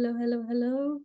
Hello, hello, hello.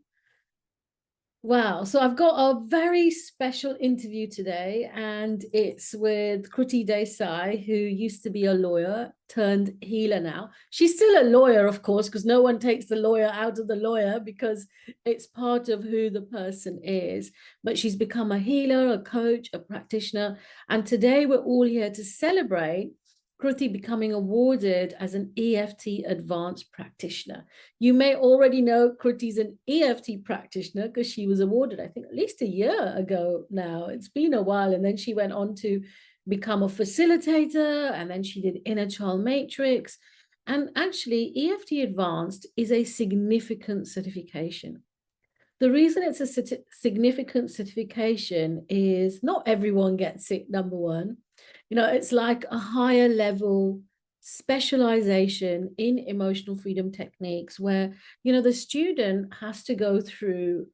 Wow, so I've got a very special interview today, and it's with Kruti Desai, who used to be a lawyer turned healer now. She's still a lawyer, of course, because no one takes the lawyer out of the lawyer because it's part of who the person is. But she's become a healer, a coach, a practitioner. And today we're all here to celebrate Kruti becoming awarded as an EFT advanced practitioner. You may already know Kruti's an EFT practitioner because she was awarded, I think, at least a year ago now. It's been a while. And then she went on to become a facilitator, and then she did inner child matrix. And actually, EFT advanced is a significant certification. The reason it's a significant certification is not everyone gets it, number one. It's like a higher level specialization in emotional freedom techniques where, the student has to go through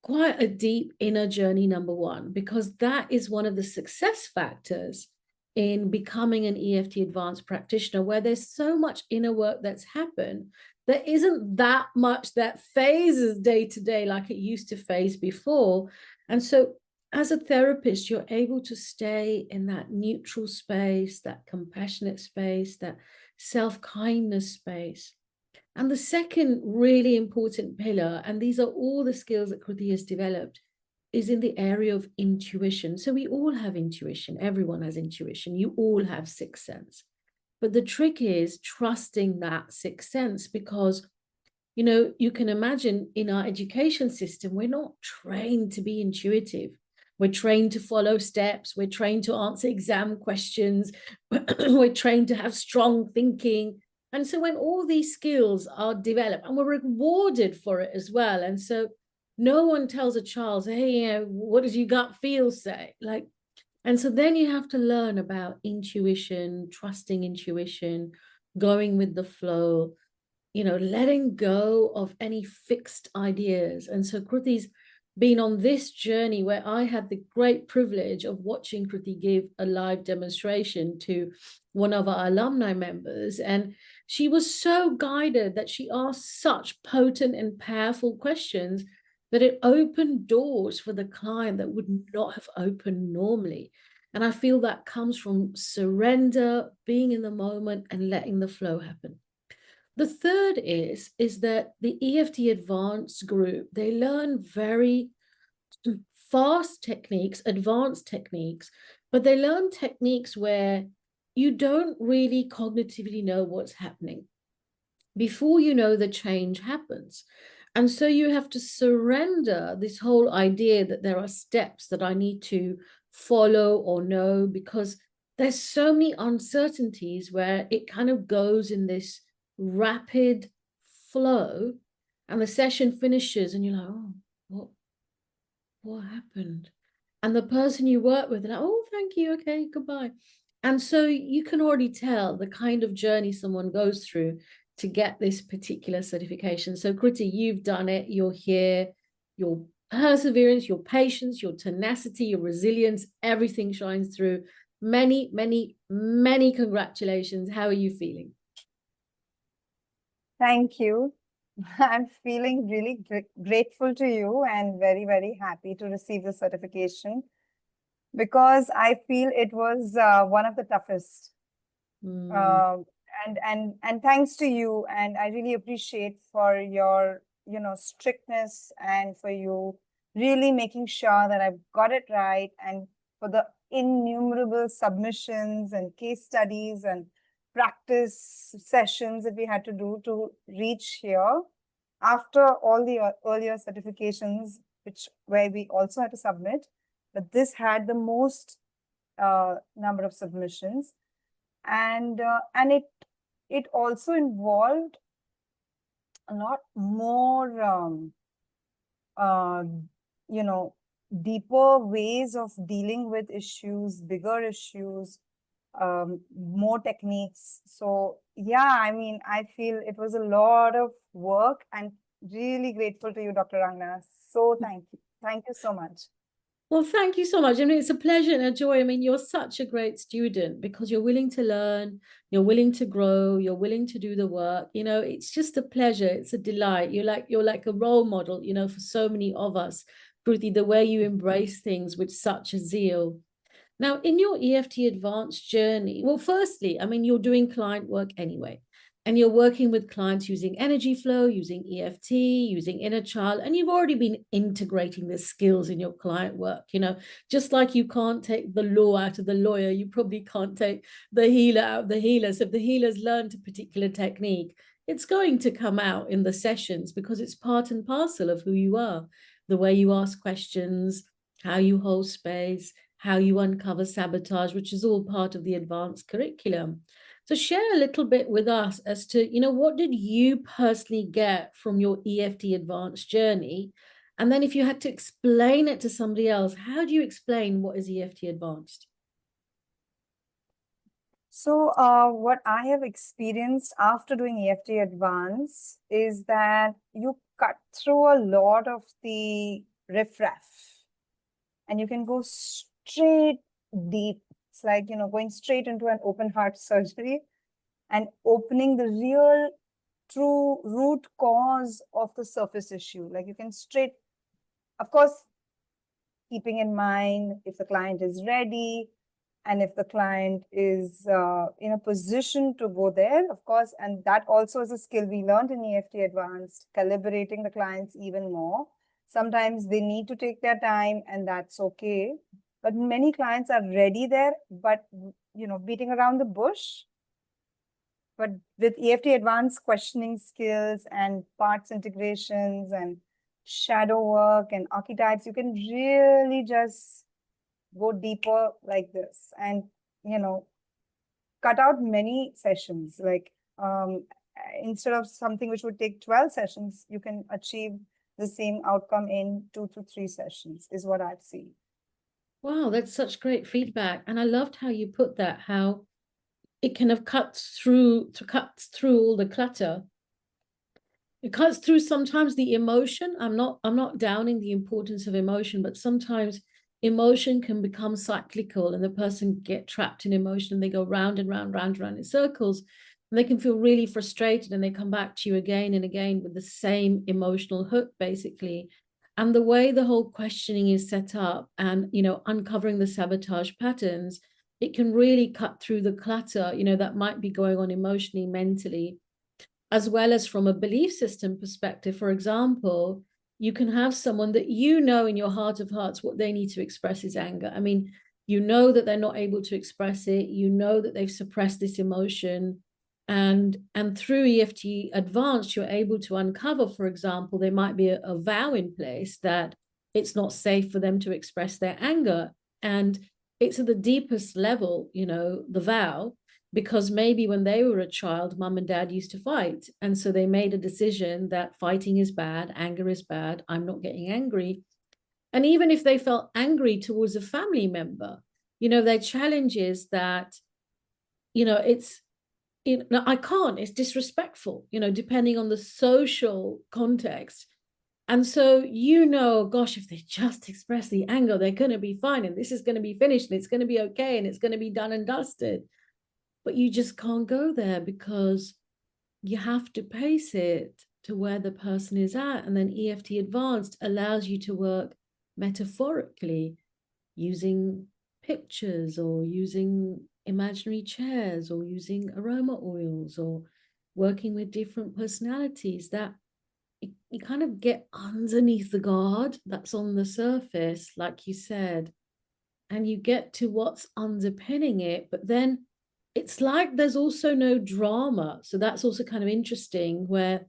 quite a deep inner journey, number one, because that is one of the success factors in becoming an EFT advanced practitioner, where there's so much inner work that's happened. There isn't that much that phases day to day like it used to phase before. And so as a therapist, you're able to stay in that neutral space, that compassionate space, that self-kindness space. And the second really important pillar, and these are all the skills that Kruti has developed, is in the area of intuition. So we all have intuition. Everyone has intuition. You all have sixth sense. But the trick is trusting that sixth sense because, you can imagine in our education system, we're not trained to be intuitive. We're trained to follow steps. We're trained to answer exam questions. We're trained to have strong thinking. And so when all these skills are developed and we're rewarded for it as well. And so no one tells a child, hey, what does your gut feel say? And so then you have to learn about intuition, trusting intuition, going with the flow, letting go of any fixed ideas. And so Kruti's been on this journey where I had the great privilege of watching Kruti give a live demonstration to one of our alumni members. And she was so guided that she asked such potent and powerful questions that it opened doors for the client that would not have opened normally. And I feel that comes from surrender, being in the moment, and letting the flow happen. The third is that the EFT advanced group, they learn very fast techniques, advanced techniques, but they learn techniques where you don't really cognitively know what's happening before the change happens. And so you have to surrender this whole idea that there are steps that I need to follow or know, because there's so many uncertainties where it kind of goes in this rapid flow, and the session finishes and you're like, oh, what happened? And the person you work with, like, oh, thank you, okay, goodbye. And so you can already tell the kind of journey someone goes through to get this particular certification. So Kruti, you've done it, you're here, your perseverance, your patience, your tenacity, your resilience, everything shines through. Many, many, many congratulations. How are you feeling? Thank you. I'm feeling really grateful to you and very, very happy to receive the certification, because I feel it was one of the toughest. And thanks to you, and I really appreciate for your strictness, and for you really making sure that I've got it right, and for the innumerable submissions and case studies and practice sessions that we had to do to reach here after all the earlier certifications, where we also had to submit, but this had the most number of submissions, and it also involved a lot more deeper ways of dealing with issues, bigger issues, more techniques. So yeah, I mean, I feel it was a lot of work, and really grateful to you, Dr. Rangana. So thank you so much. Well, thank you so much. I mean, it's a pleasure and a joy. I mean, you're such a great student because you're willing to learn, you're willing to grow, you're willing to do the work. You know, it's just a pleasure. It's a delight. You're like a role model, you know, for so many of us. Kruti, the way you embrace things with such a zeal. Now, in your EFT advanced journey, well, firstly, I mean, you're doing client work anyway, and you're working with clients using energy flow, using EFT, using inner child, and you've already been integrating the skills in your client work. You know, just like you can't take the law out of the lawyer, you probably can't take the healer out of the healer. So if the healer's learned a particular technique, it's going to come out in the sessions because it's part and parcel of who you are, the way you ask questions, how you hold space, how you uncover sabotage, which is all part of the advanced curriculum. So share a little bit with us as to, you know, what did you personally get from your EFT advanced journey? And then if you had to explain it to somebody else, how do you explain what is EFT advanced? So, what I have experienced after doing EFT Advance is that you cut through a lot of the riffraff and you can go straight deep. It's like, going straight into an open heart surgery and opening the real, true root cause of the surface issue. Like you can straight, of course, keeping in mind if the client is ready, and if the client is in a position to go there, of course, and that also is a skill we learned in EFT Advanced, calibrating the clients even more. Sometimes they need to take their time and that's okay. But many clients are ready there, but, beating around the bush. But with EFT Advanced questioning skills and parts integrations and shadow work and archetypes, you can really just go deeper like this and cut out many sessions. Like instead of something which would take 12 sessions, you can achieve the same outcome in 2 to 3 sessions is what I've seen. Wow, that's such great feedback. And I loved how you put that, how it kind of cuts through all the clutter. It cuts through sometimes the emotion. I'm not downing the importance of emotion, but sometimes emotion can become cyclical and the person get trapped in emotion and they go round and round, round and round in circles. And they can feel really frustrated and they come back to you again and again with the same emotional hook, basically. And the way the whole questioning is set up and, uncovering the sabotage patterns, it can really cut through the clutter, that might be going on emotionally, mentally, as well as from a belief system perspective. For example, you can have someone that in your heart of hearts what they need to express is anger. I mean, that they're not able to express it, that they've suppressed this emotion, and through EFT Advanced you're able to uncover, for example, there might be a vow in place that it's not safe for them to express their anger, and it's at the deepest level, the vow, because maybe when they were a child, mum and dad used to fight. And so they made a decision that fighting is bad, anger is bad, I'm not getting angry. And even if they felt angry towards a family member, their challenge is that, I can't, it's disrespectful, depending on the social context. And so, gosh, if they just express the anger, they're going to be fine. And this is going to be finished and it's going to be okay. And it's going to be done and dusted. But you just can't go there because you have to pace it to where the person is at. And then EFT Advanced allows you to work metaphorically using pictures or using imaginary chairs or using aroma oils or working with different personalities, that you kind of get underneath the guard that's on the surface, like you said, and you get to what's underpinning it. But then it's like there's also no drama. So that's also kind of interesting, where,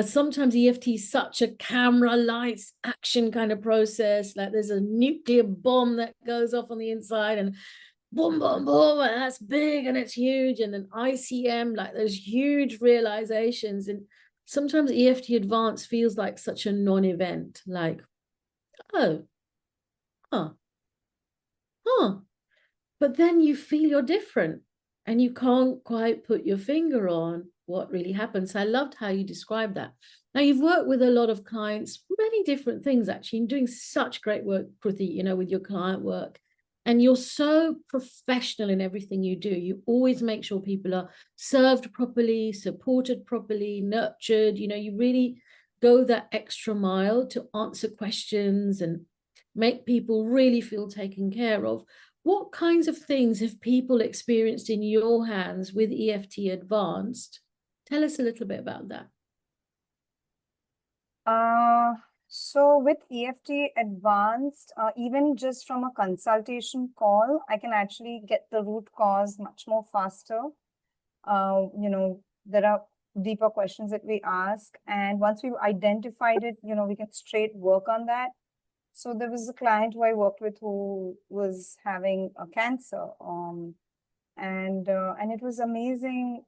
sometimes EFT is such a camera, lights, action kind of process. Like there's a nuclear bomb that goes off on the inside and boom, boom, boom, and that's big and it's huge. And then ICM, like there's huge realizations. And sometimes EFT Advanced feels like such a non-event, like, oh, huh, huh. But then you feel you're different and you can't quite put your finger on what really happens. I loved how you described that. Now, you've worked with a lot of clients, many different things, actually, and doing such great work, Kruti, with your client work. And you're so professional in everything you do. You always make sure people are served properly, supported properly, nurtured. You really go that extra mile to answer questions and make people really feel taken care of. What kinds of things have people experienced in your hands with EFT Advanced? Tell us a little bit about that. So with EFT Advanced, even just from a consultation call, I can actually get the root cause much more faster. There are deeper questions that we ask, and once we've identified it, we can straight work on that. So there was a client who I worked with who was having a cancer, and it was amazing.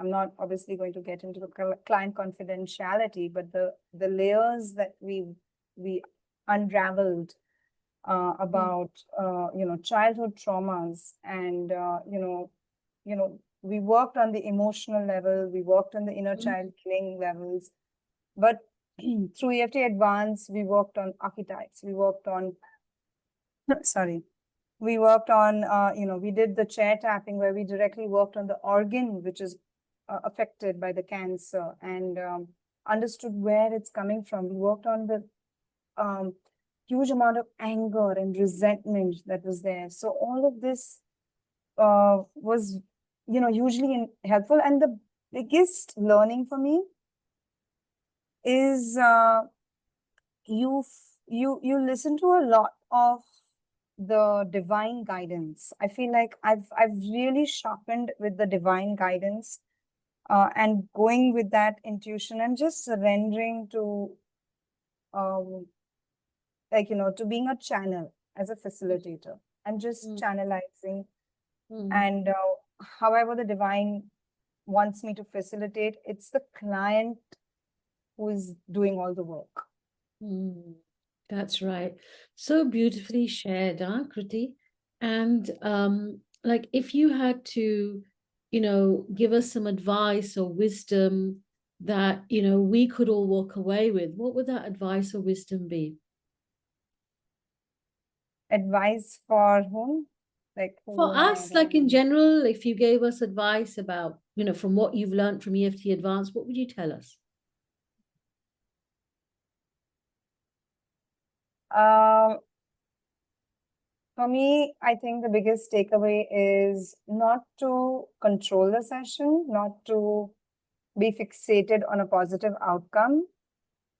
I'm not obviously going to get into the client confidentiality, but the layers that we unraveled about childhood traumas, and we worked on the emotional level, we worked on the inner child healing levels, but through EFT Advanced, we worked on archetypes, we worked on we did the chair tapping, where we directly worked on the organ which is affected by the cancer, and understood where it's coming from. We worked on the huge amount of anger and resentment that was there. So all of this was, hugely helpful. And the biggest learning for me is you listen to a lot of the divine guidance. I feel like I've really sharpened with the divine guidance, and going with that intuition and just surrendering to to being a channel as a facilitator, and just channelizing, and however the divine wants me to facilitate, it's the client who is doing all the work. That's right. So beautifully shared, huh, Kruti? And like, if you had to, give us some advice or wisdom that, we could all walk away with, what would that advice or wisdom be? Advice for whom? For us, like in general, if you gave us advice about, from what you've learned from EFT Advanced, what would you tell us? For me, I think the biggest takeaway is not to control the session, not to be fixated on a positive outcome,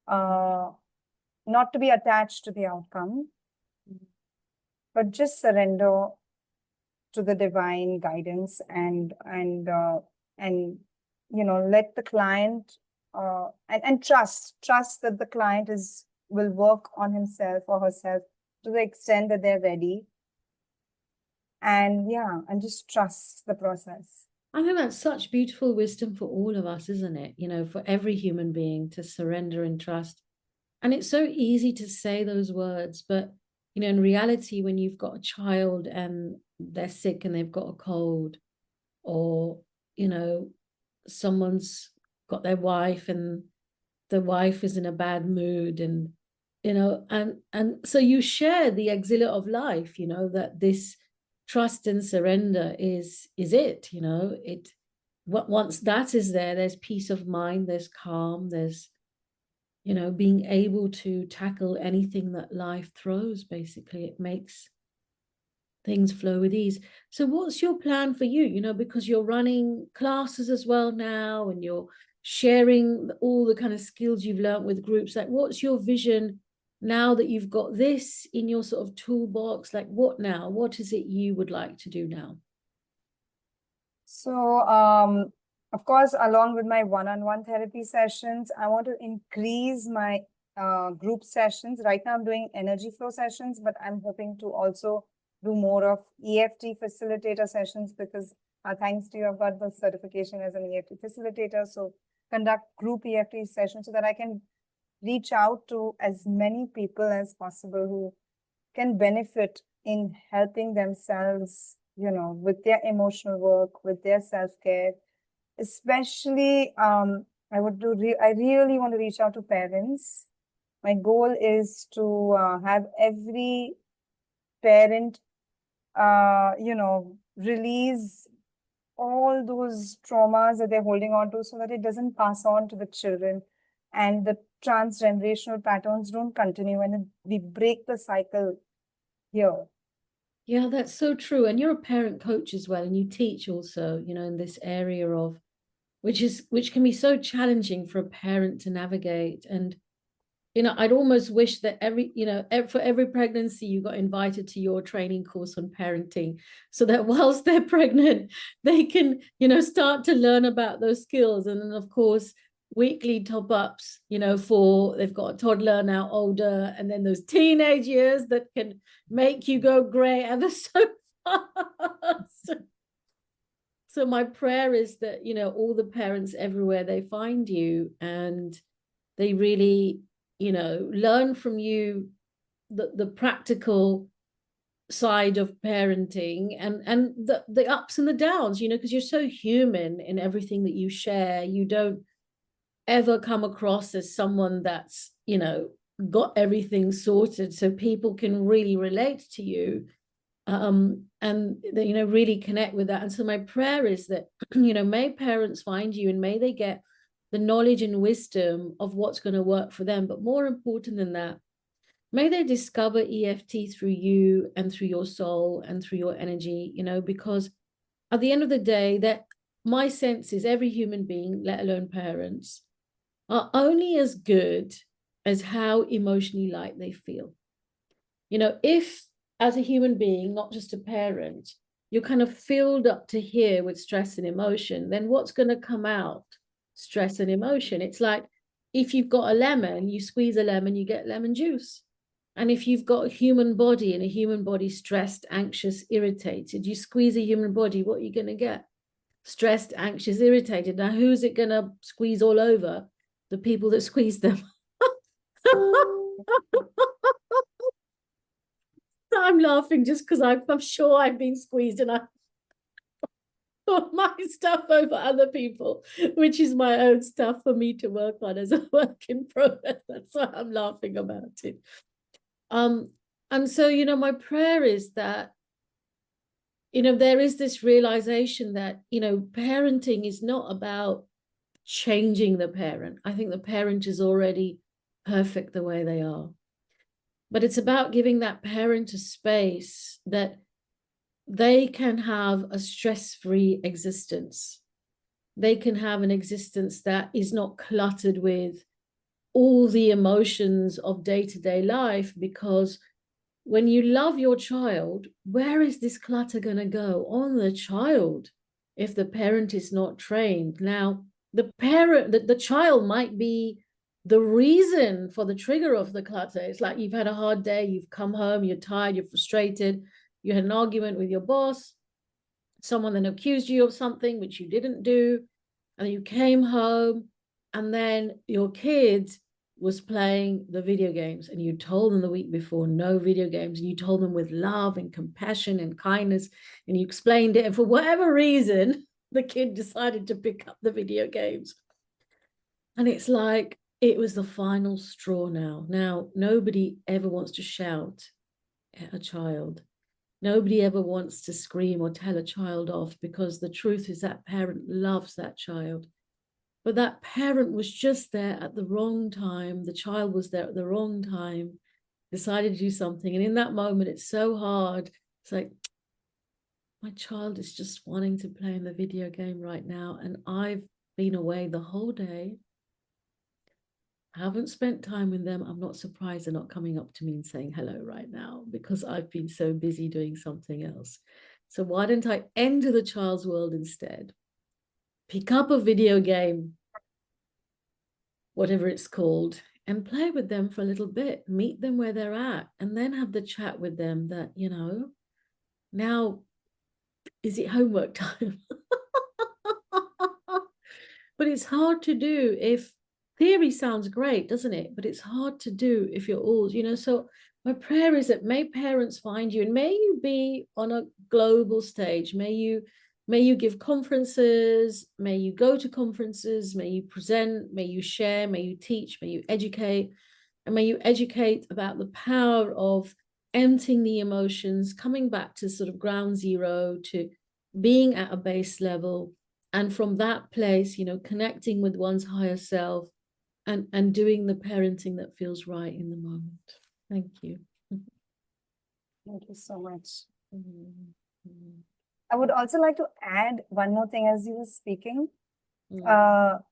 not to be attached to the outcome, but just surrender to the divine guidance, and let the client and trust that the client will work on himself or herself to the extent that they're ready, and just trust the process. I think that's such beautiful wisdom for all of us, isn't it? For every human being to surrender and trust. And it's so easy to say those words, but in reality, when you've got a child and they're sick and they've got a cold, or someone's got their wife and the wife is in a bad mood, and and so you share the exilic of life, that this trust and surrender is it. Once that is there, there's peace of mind, there's calm, there's being able to tackle anything that life throws. Basically, it makes things flow with ease. So what's your plan for you? Because you're running classes as well now, and you're sharing all the kind of skills you've learned with groups. Like, what's your vision now that you've got this in your sort of toolbox? Like, what now? What is it you would like to do now? So, of course, along with my one-on-one therapy sessions, I want to increase my group sessions. Right now, I'm doing energy flow sessions, but I'm hoping to also do more of EFT facilitator sessions, because thanks to you, I've got the certification as an EFT facilitator. So conduct group EFT sessions so that I can reach out to as many people as possible who can benefit in helping themselves, with their emotional work, with their self-care, especially I really want to reach out to parents. My goal is to have every parent, release all those traumas that they're holding on to so that it doesn't pass on to the children and the transgenerational patterns don't continue and we break the cycle here. Yeah, that's so true. And you're a parent coach as well, and you teach also, in this area of which can be so challenging for a parent to navigate. And I'd almost wish that for every pregnancy you got invited to your training course on parenting, so that whilst they're pregnant, they can, start to learn about those skills. And then, of course, weekly top-ups, for they've got a toddler now older, and then those teenage years that can make you go gray ever so fast. So my prayer is that, all the parents everywhere, they find you and they really, learn from you the practical side of parenting and the ups and the downs, because you're so human in everything that you share. You don't ever come across as someone that's, got everything sorted, so people can really relate to you, and really connect with that. And so my prayer is that, may parents find you and may they get the knowledge and wisdom of what's going to work for them. But more important than that, may they discover EFT through you and through your soul and through your energy, because at the end of the day, that my sense is every human being, let alone parents, are only as good as how emotionally light they feel. If as a human being, not just a parent, you're kind of filled up to here with stress and emotion, then what's going to come out? Stress and emotion. It's like if you've got a lemon, you squeeze a lemon, you get lemon juice. And if you've got a human body and a human body stressed, anxious, irritated, you squeeze a human body, what are you going to get? Stressed, anxious, irritated. Now, who's it going to squeeze all over? The people that squeeze them. I'm laughing just because I'm sure I've been squeezed and I put my stuff over other people, which is my own stuff for me to work on as a work in progress. That's why I'm laughing about it. And so, my prayer is that, there is this realization that, parenting is not about changing the parent. I think the parent is already perfect the way they are. But it's about giving that parent a space that they can have a stress-free existence. They can have an existence that is not cluttered with all the emotions of day-to-day life, because when you love your child, where is this clutter going to go? On the child, if the parent is not trained. Now, the child might be the reason for the trigger of the clutter. It's like you've had a hard day, you've come home, you're tired, you're frustrated, you had an argument with your boss, someone then accused you of something which you didn't do, and you came home, and then your kid was playing the video games, and you told them the week before, no video games, and you told them with love and compassion and kindness, and you explained it, and for whatever reason, the kid decided to pick up the video games. And it's like, it was the final straw now. Now, nobody ever wants to shout at a child. Nobody ever wants to scream or tell a child off, because the truth is that parent loves that child. But that parent was just there at the wrong time. The child was there at the wrong time, decided to do something. And in that moment, it's so hard. It's like, my child is just wanting to play in the video game right now. And I've been away the whole day. Haven't spent time with them. I'm not surprised they're not coming up to me and saying hello right now, because I've been so busy doing something else. So why don't I enter the child's world instead? Pick up a video game, whatever it's called, and play with them for a little bit, meet them where they're at, and then have the chat with them that, now, is it homework time? But it's hard to do if theory sounds great, doesn't it? But it's hard to do if you're old, So my prayer is that may parents find you, and may you be on a global stage. May you May you give conferences, may you go to conferences, may you present, may you share, may you teach, may you educate, and may you educate about the power of emptying the emotions, coming back to sort of ground zero, to being at a base level. And from that place, connecting with one's higher self and doing the parenting that feels right in the moment. Thank you. Thank you so much. Mm-hmm. I would also like to add one more thing as you were speaking. Another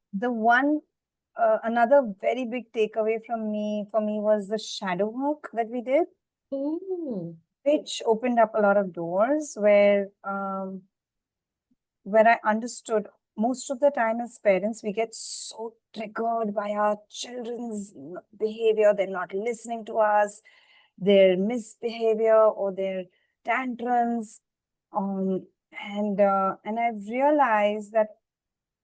very big takeaway for me was the shadow work that we did, which opened up a lot of doors where I understood most of the time as parents, we get so triggered by our children's behavior. They're not listening to us, their misbehavior or their tantrums. And I've realized that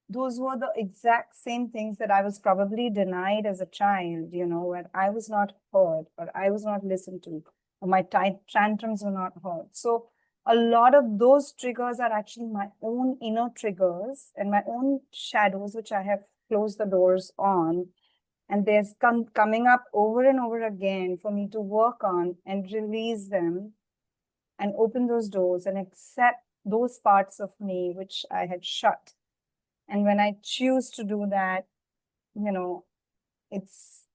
those were the exact same things that I was probably denied as a child, where I was not heard or I was not listened to, or my tantrums were not heard. So a lot of those triggers are actually my own inner triggers and my own shadows, which I have closed the doors on. And there's coming up over and over again for me to work on and release them and open those doors and accept those parts of me which I had shut. And when I choose to do that, it's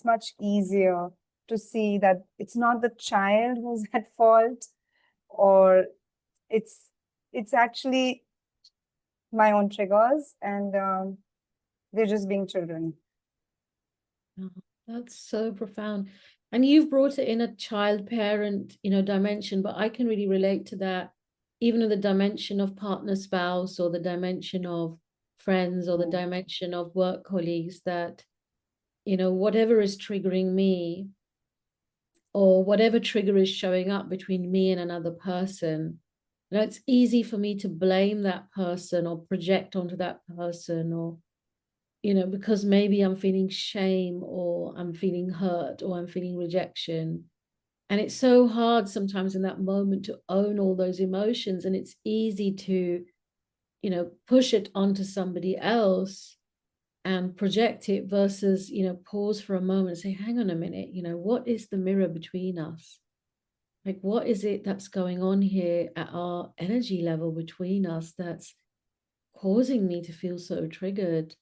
much easier to see that it's not the child who's at fault, or it's actually my own triggers, and they're just being children. Oh, that's so profound. And you've brought it in a child parent, dimension, but I can really relate to that, even in the dimension of partner spouse or the dimension of friends or the dimension of work colleagues, that, whatever is triggering me or whatever trigger is showing up between me and another person, it's easy for me to blame that person or project onto that person, or because maybe I'm feeling shame or I'm feeling hurt or I'm feeling rejection. And it's so hard sometimes in that moment to own all those emotions. And it's easy to, push it onto somebody else and project it versus, pause for a moment and say, hang on a minute, what is the mirror between us? Like, what is it that's going on here at our energy level between us that's causing me to feel so triggered?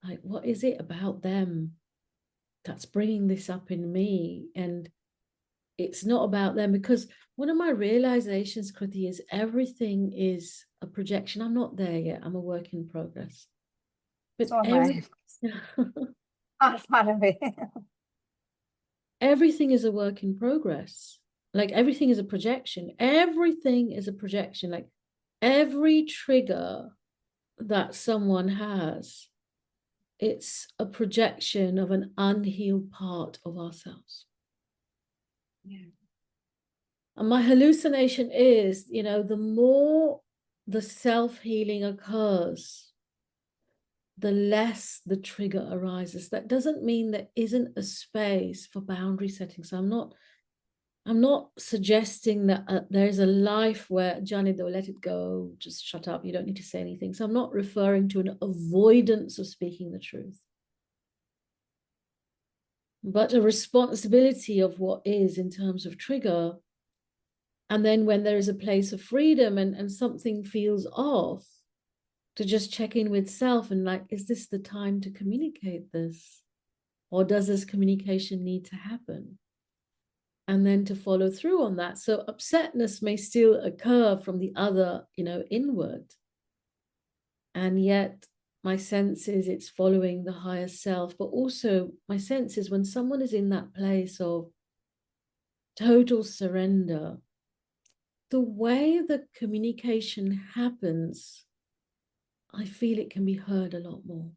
Like, what is it about them that's bringing this up in me? And it's not about them, because one of my realizations, Kruti, is everything is a projection. I'm not there yet. I'm a work in progress. But so far away. Everything is a work in progress. Like, everything is a projection. Everything is a projection. Like, every trigger that someone has, it's a projection of an unhealed part of ourselves. Yeah. And my hallucination is, the more the self-healing occurs, the less the trigger arises. That doesn't mean there isn't a space for boundary setting. So I'm not suggesting that there's a life where, Johnny, though, let it go, just shut up, you don't need to say anything. So I'm not referring to an avoidance of speaking the truth, but a responsibility of what is in terms of trigger. And then when there is a place of freedom and something feels off, to just check in with self and like, is this the time to communicate this? Or does this communication need to happen? And then to follow through on that. So upsetness may still occur from the other, inward. And yet my sense is it's following the higher self. But also my sense is when someone is in that place of total surrender, the way the communication happens, I feel it can be heard a lot more.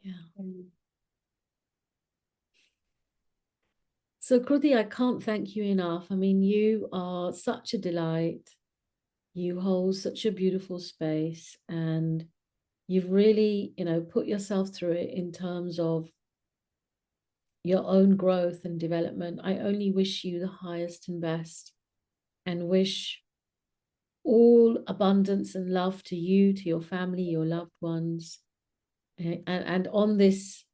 Yeah. So, Kruti, I can't thank you enough. I mean, you are such a delight. You hold such a beautiful space, and you've really, put yourself through it in terms of your own growth and development. I only wish you the highest and best, and wish all abundance and love to you, to your family, your loved ones. And on this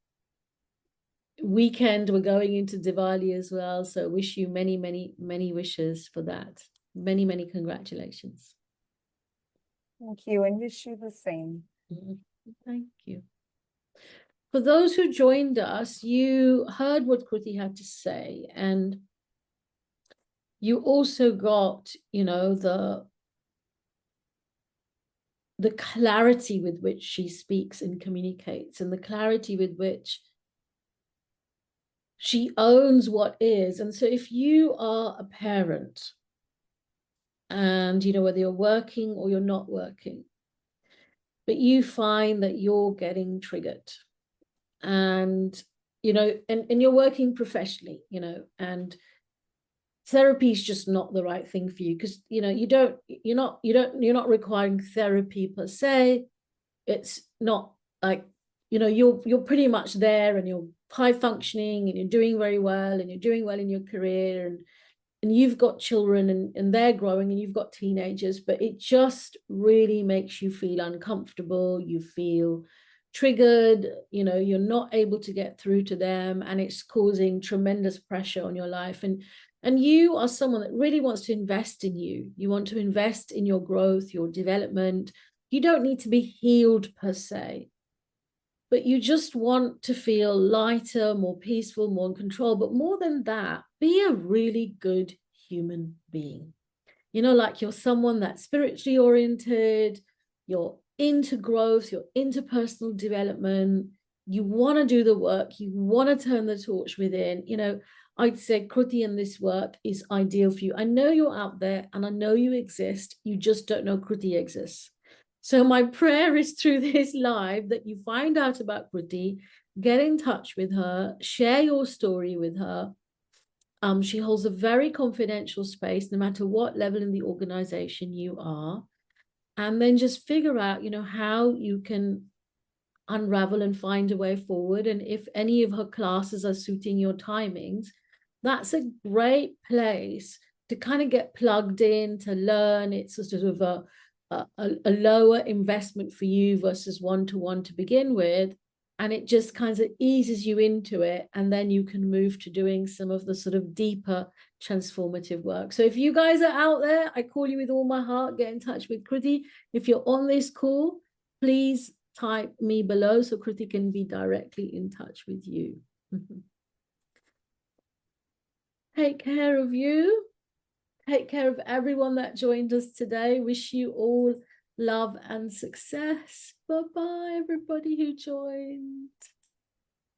weekend, we're going into Diwali as well. So wish you many, many, many wishes for that. Many, many congratulations. Thank you, and wish you the same. Thank you. For those who joined us, you heard what Kruti had to say, and you also got, you know, the clarity with which she speaks and communicates, and the clarity with which she owns what is. And so if you are a parent, and, you know, whether you're working or you're not working, but you find that you're getting triggered, and, you know, and you're working professionally, you know, and therapy is just not the right thing for you, because, you know, you're not requiring therapy per se. It's not like, you know, you're pretty much there, and you're high functioning, and you're doing very well, and you're doing well in your career, and you've got children, and they're growing, and you've got teenagers, but it just really makes you feel uncomfortable. You feel triggered, you know, you're not able to get through to them, and it's causing tremendous pressure on your life. And you are someone that really wants to invest in you. You want to invest in your growth, your development. You don't need to be healed per se, but you just want to feel lighter, more peaceful, more in control. But more than that, be a really good human being. You know, like you're someone that's spiritually oriented, you're into growth, you're into personal development, you want to do the work, you want to turn the torch within. You know, I'd say Kruti, and this work is ideal for you. I know you're out there, and I know you exist. You just don't know Kruti exists. So my prayer is through this live that you find out about Kruti, get in touch with her, share your story with her. She holds a very confidential space, no matter what level in the organization you are. And then just figure out, you know, how you can unravel and find a way forward. And if any of her classes are suiting your timings, that's a great place to kind of get plugged in, to learn. It's a sort of a lower investment for you versus one-to-one to begin with. And it just kind of eases you into it. And then you can move to doing some of the sort of deeper transformative work. So if you guys are out there, I call you with all my heart, get in touch with Kruti. If you're on this call, please type me below so Kruti can be directly in touch with you. Take care of you. Take care of everyone that joined us today. Wish you all love and success. Bye-bye, everybody who joined.